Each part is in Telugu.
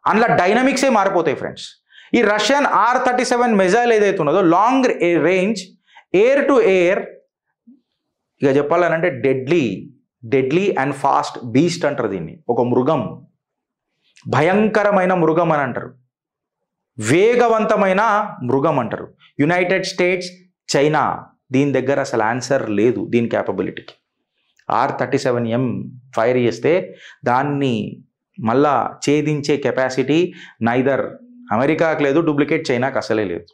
అందులో డైనమిక్సే మారిపోతాయి ఫ్రెండ్స్. ఈ రష్యన్ R-37 మిజైల్ ఏదైతే ఉన్నదో long range air to air, ఇక చెప్పాలనంటే డెడ్లీ అండ్ ఫాస్ట్ బీస్ట్ అంటారు దీన్ని. ఒక మృగం, భయంకరమైన మృగం అని అంటారు, వేగవంతమైన మృగం అంటారు. యునైటెడ్ స్టేట్స్, చైనా దీని దగ్గర అసలు ఆన్సర్ లేదు దీని క్యాపబిలిటీకి. R-37M ఫైర్ చేస్తే దాన్ని మళ్ళా ఛేదించే కెపాసిటీ నైదర్ అమెరికాకు లేదు, డూప్లికేట్ చైనాకు అసలే లేదు.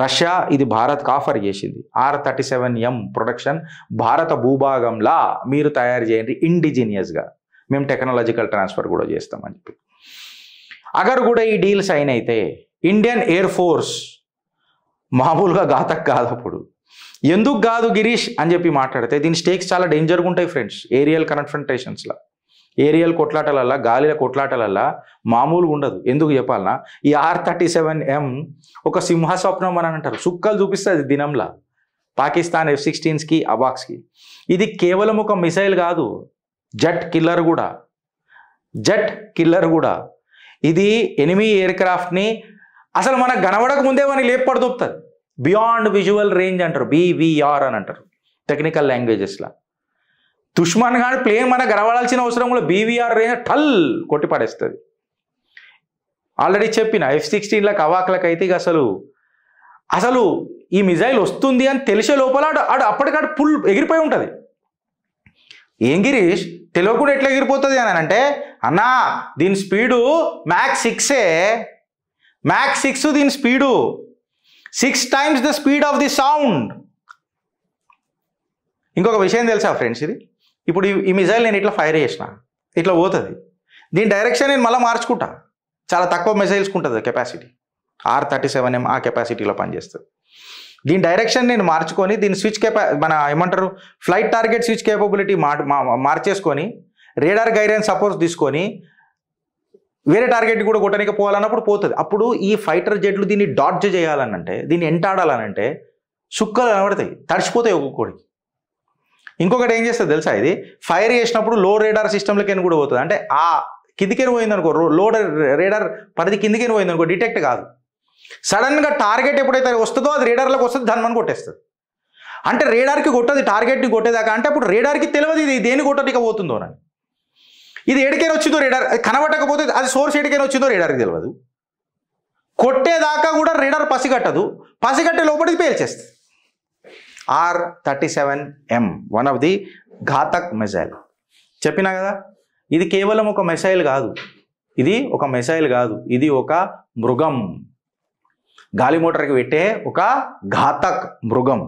రష్యా ఇది భారత్కి ఆఫర్ చేసింది. R-37M ప్రొడక్షన్ భారత భూభాగంలా మీరు తయారు చేయండి ఇండిజినియస్గా, మేము టెక్నాలజికల్ ట్రాన్స్ఫర్ కూడా చేస్తామని చెప్పి. అగర్ కూడా ఈ డీల్ సైన్ అయితే ఇండియన్ ఎయిర్ ఫోర్స్ మామూలుగా ఘాతక్ కాదు. అప్పుడు ఎందుకు కాదు గిరీష్ అని చెప్పి మాట్లాడితే దీని స్టేక్స్ చాలా డేంజర్గా ఉంటాయి ఫ్రెండ్స్. ఏరియల్ కన్ఫ్రంటేషన్స్లో, ఏరియల్ కొట్లాటలల్లా, గాలిల కొట్లాటలల్లా మామూలుగా ఉండదు. ఎందుకు చెప్పాలన్నా, ఈ R-37M ఒక సింహస్వప్నం అని అంటారు. సుక్కలు చూపిస్తుంది దినంలా పాకిస్తాన్ F-16కి, అవాక్స్కి. ఇది కేవలం ఒక మిసైల్ కాదు, జెట్ కిల్లర్ కూడా. ఇది ఎనిమీ ఎయిర్ క్రాఫ్ట్ని అసలు మనకు కనబడక ముందే మనకి లేపడుతుంది. బియాండ్ విజువల్ రేంజ్ అంటారు, BVR అని అంటారు టెక్నికల్ లాంగ్వేజెస్లో. దుష్మన్ కానీ ప్లేన్ మనకు కనబడాల్సిన అవసరం కూడా BVR రేంజ్ టల్ కొట్టి పడేస్తుంది. ఆల్రెడీ చెప్పిన F-16లకు, అవాక్లకు అయితే ఇక అసలు ఈ మిజైల్ వస్తుంది అని తెలిసే లోపల అప్పటికాడు ఫుల్ ఎగిరిపోయి ఉంటుంది. ఏం గిరీష్ తెలియకుండా ఎట్లా ఎగిరిపోతుంది అని అంటే, అన్నా దీని స్పీడు మ్యాక్స్ 6 దీని speed 6 times the speed of the sound. ఇంకొక విషయం తెలుసా ఫ్రెండ్స్, ఇది ఇప్పుడు ఈ మిజైల్ నేను ఇట్లా ఫైర్ చేసిన, ఇట్లా పోతుంది, దీని డైరెక్షన్ నేను మళ్ళీ మార్చుకుంటా. చాలా తక్కువ మిజైల్స్కి ఉంటుంది కెపాసిటీ. R-37M ఆ కెపాసిటీలో పనిచేస్తుంది. దీని డైరెక్షన్ నేను మార్చుకొని దీని స్విచ్ మన ఏమంటారు ఫ్లైట్ టార్గెట్ స్విచ్ కేపబిలిటీ మార్చేసుకొని రేడార్ గైడెన్స్ సపోర్ట్ తీసుకొని వేరే టార్గెట్ కూడా కొట్టడానికి పోవాలన్నప్పుడు పోతుంది. అప్పుడు ఈ ఫైటర్ జెట్లు దీన్ని డాడ్జ్ చేయాలనంటే, దీన్ని ఎంటాడాలనంటే సుక్కలు కనబడతాయి, తడిచిపోతాయి ఒక్కొక్కడికి. ఇంకొకటి ఏం చేస్తుంది తెలుసా, ఇది ఫైర్ చేసినప్పుడు లో రేడార్ సిస్టమ్లకి కూడా పోతుంది. అంటే ఆ కిందికి పోయిందనుకో, లో రేడార్ పరిధి కిందికి పోయిందనుకో డిటెక్ట్ కాదు. సడన్గా టార్గెట్ ఎప్పుడైతే వస్తుందో అది రేడార్లోకి వస్తుంది, ధన్మని కొట్టేస్తుంది. అంటే రేడార్కి కొట్టది, టార్గెట్ని కొట్టేదాకా. అంటే అప్పుడు రేడార్కి తెలియదు ఇది దేని కొట్టడానికి పోతుందో అని. ఇది ఎడికైనా వచ్చిందో రేడార్ కనబట్టకపోతే అది సోర్స్ ఎడికైనా వచ్చిందో రేడార్కి తెలియదు. కొట్టేదాకా కూడా రేడార్ పసిగట్టే లోపలికి పేల్చేస్తుంది. R-37M one of the Ghatak missile. చెప్పినా కదా, ఇది కేవలం ఒక మిసైల్ కాదు, ఇది ఒక మృగం, గాలి మోటార్కి పెట్టే ఒక ఘాతక్ మృగం,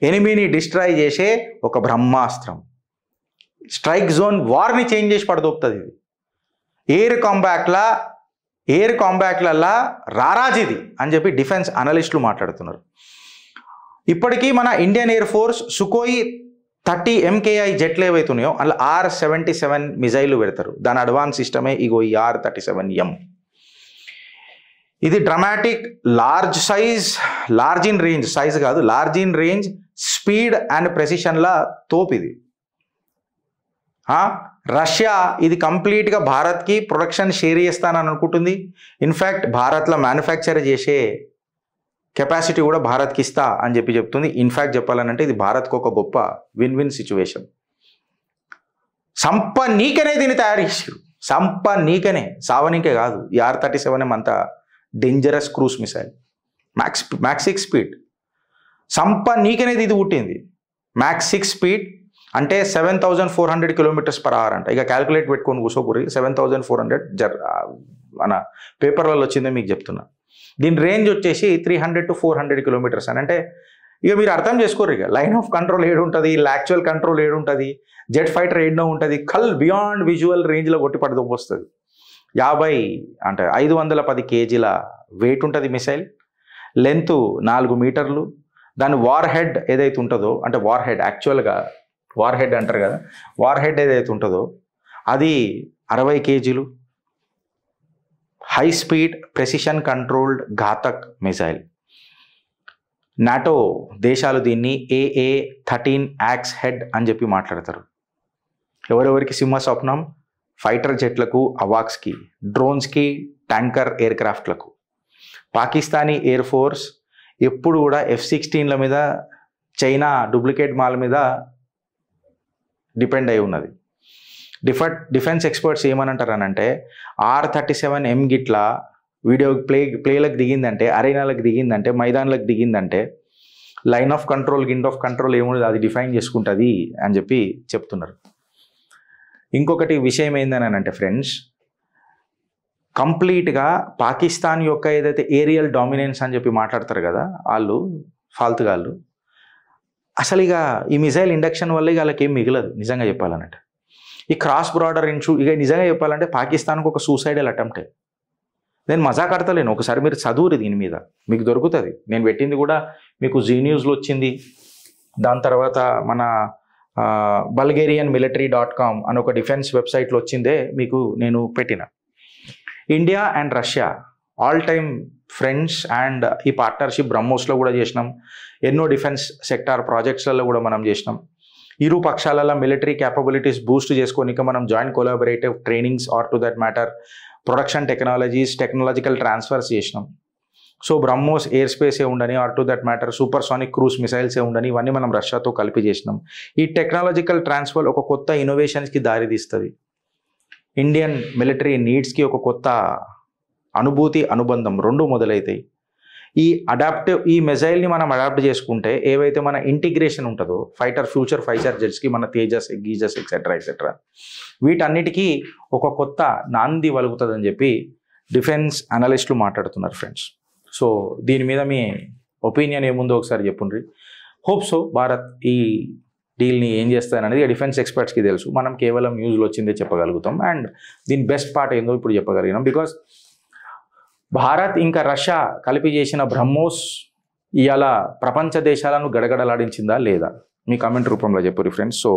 ఎనిమీని డిస్ట్రాయ్ చేసే ఒక బ్రహ్మాస్త్రం. స్ట్రైక్ జోన్ వార్ని చేంజ్ చేసి పడదొప్పుతుంది ఇది. ఎయిర్ కాంబాక్ట్లల్లా రారాజిది అని చెప్పి డిఫెన్స్ అనలిస్టులు మాట్లాడుతున్నారు. ఇప్పటికీ మన ఇండియన్ ఎయిర్ ఫోర్స్ సుకోయి 30 MKI జెట్లు ఏవైతున్నాయో అందులో R-77 మిజైల్ పెడతారు. దాని అడ్వాన్స్ సిస్టమే ఇగో ఈ R-37M. ఇది dramatic large in range speed and ప్రెసిషన్ల తోపు ఇది. రష్యా ఇది కంప్లీట్గా భారత్కి ప్రొడక్షన్ షేర్ చేస్తానని అనుకుంటుంది. ఇన్ఫ్యాక్ట్ భారత్లో మ్యానుఫ్యాక్చర్ చేసే కెపాసిటీ కూడా భారత్కి ఇస్తా అని చెప్తుంది. ఇన్ఫ్యాక్ట్ చెప్పాలనంటే ఇది భారత్కి ఒక గొప్ప విన్ సిచ్యువేషన్. సంపనీకనే దీన్ని తయారు చేసారు, సావనీకే కాదు. ఈ R-37M అంత dangerous cruise missile, max 6 speed. సంపనీకనేది ఇది పుట్టింది. మ్యాక్స్ 6 స్పీడ్ అంటే 7400 km/h అంట. ఇక క్యాల్కులేట్ పెట్టుకొని కూర్చోకూరి 7400 మన పేపర్లలో వచ్చిందే మీకు చెప్తున్నా. దీని రేంజ్ వచ్చేసి 300 to 400 km అని. అంటే ఇక మీరు అర్థం చేసుకోరు, ఇక లైన్ ఆఫ్ కంట్రోల్ ఏడు ఉంటుంది, యాక్చువల్ కంట్రోల్ ఏడు ఉంటుంది, జెట్ ఫైటర్ ఏడునో ఉంటుంది, బియాండ్ విజువల్ రేంజ్లో కొట్టి పడదొప్పు వస్తుంది. 510 kg వెయిట్ ఉంటుంది మిసైల్, లెంత్ 4 మీటర్లు. దాని వార్ హెడ్ ఏదైతే ఉంటుందో, అంటే యాక్చువల్గా వార్ హెడ్ అంటారు కదా, వార్ హెడ్ ఏదైతే ఉంటుందో అది 60 kg. High speed precision controlled Ghatak missile. NATO దేశాలు దీన్ని AA-13 యాక్స్ హెడ్ అని చెప్పి మాట్లాడతారు. ఎవరెవరికి సింహ స్వప్నం, ఫైటర్ జెట్లకు, అవాక్స్కి, డ్రోన్స్కి, ట్యాంకర్ ఎయిర్క్రాఫ్ట్లకు. పాకిస్తానీ ఎయిర్ ఫోర్స్ ఎప్పుడు కూడా F-16ల మీద, చైనా డూప్లికేట్ మాల్ మీద డిపెండ్ అయి ఉన్నది. డిఫెన్స్ ఎక్స్పర్ట్స్ ఏమనంటారనంటే R-37M గిట్లా వీడియో ప్లేలకు దిగిందంటే, అరేనాలకు దిగిందంటే, మైదాన్లకు దిగిందంటే లైన్ ఆఫ్ కంట్రోల్, గిన్ ఆఫ్ కంట్రోల్ ఏముండదు, అది డిఫైన్ చేసుకుంటుంది అని చెప్పి చెప్తున్నారు. ఇంకొకటి విషయం ఏందని అంటే ఫ్రెండ్స్, కంప్లీట్గా పాకిస్తాన్ యొక్క ఏదైతే ఏరియల్ డామినెన్స్ అని చెప్పి మాట్లాడతారు కదా వాళ్ళు, ఫాల్తుగాళ్ళు, అసలు ఇక ఈ మిసైల్ ఇండక్షన్ వల్ల ఇక వాళ్ళకి ఏం మిగలదు నిజంగా చెప్పాలన్నట్టు. ఈ క్రాస్ బార్డర్ ఇక నిజంగా చెప్పాలంటే పాకిస్తాన్కి ఒక సూసైడల్ అటెంప్టే. నేను మజాక్ ఆడతలేను, ఒకసారి మీరు చదువురు దీని మీద, మీకు దొరుకుతుంది. నేను పెట్టింది కూడా మీకు జీ న్యూస్లో వచ్చింది. దాని తర్వాత మన bulgarianmilitary.com అని ఒక డిఫెన్స్ వెబ్సైట్లో వచ్చిందే మీకు నేను పెట్టిన. India and Russia all time friends and ఈ పార్ట్నర్షిప్ బ్రహ్మోస్లో కూడా చేసినాం, ఎన్నో డిఫెన్స్ సెక్టార్ ప్రాజెక్ట్స్లలో కూడా మనం చేసినాం. ఇరు పక్షాలలో మిలిటరీ క్యాపబిలిటీస్ బూస్ట్ చేసుకోనిక మనం joint collaborative trainings or to that matter production technologies, technological transfers చేసినాం. సో బ్రహ్మోస్ ఎయిర్ స్పేసే ఉండని, or to that matter super cruise మిసైల్సే ఉండని, ఇవన్నీ మనం రష్యాతో కలిపి చేసినాం. ఈ టెక్నాలజికల్ ట్రాన్స్ఫర్ ఒక కొత్త ఇన్నోవేషన్స్కి దారితీస్తుంది. ఇండియన్ మిలిటరీ నీడ్స్కి ఒక కొత్త అనుభూతి, అనుబంధం రెండు మొదలవుతాయి. ఈ మిసైల్ని మనం అడాప్ట్ చేసుకుంటే ఏవైతే మన ఇంటిగ్రేషన్ ఉంటుందో ఫ్యూచర్ ఫైటర్ జెట్స్కి, మన తేజస్, గీజస్ ఎక్సెట్రా వీటన్నిటికీ ఒక కొత్త నాంది వలుగుతుందని చెప్పి డిఫెన్స్ అనలిస్టులు మాట్లాడుతున్నారు ఫ్రెండ్స్. సో దీని మీద మీ ఒపీనియన్ ఏముందో ఒకసారి చెప్పుండ్రి. హోప్ సో భారత్ ఈ డీల్ని ఏం చేస్తారనేది డిఫెన్స్ ఎక్స్పర్ట్స్కి తెలుసు. మనం కేవలం న్యూస్లో వచ్చిందే చెప్పగలుగుతాం అండ్ దీని బెస్ట్ పార్ట్ ఏందో ఇప్పుడు చెప్పగలిగినాం. బికాస్ భారత్ ఇంకా రష్యా కలిపి చేసిన బ్రహ్మోస్ ఇవాళ ప్రపంచ దేశాలను గడగడలాడించిందా లేదా మీ కామెంట్ రూపంలో చెప్పుర్రి ఫ్రెండ్స్. సో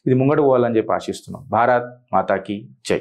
ఇది ముంగడు పోవాలని చెప్పి ఆశిస్తున్నాం. భారత్ మాతాకి జై.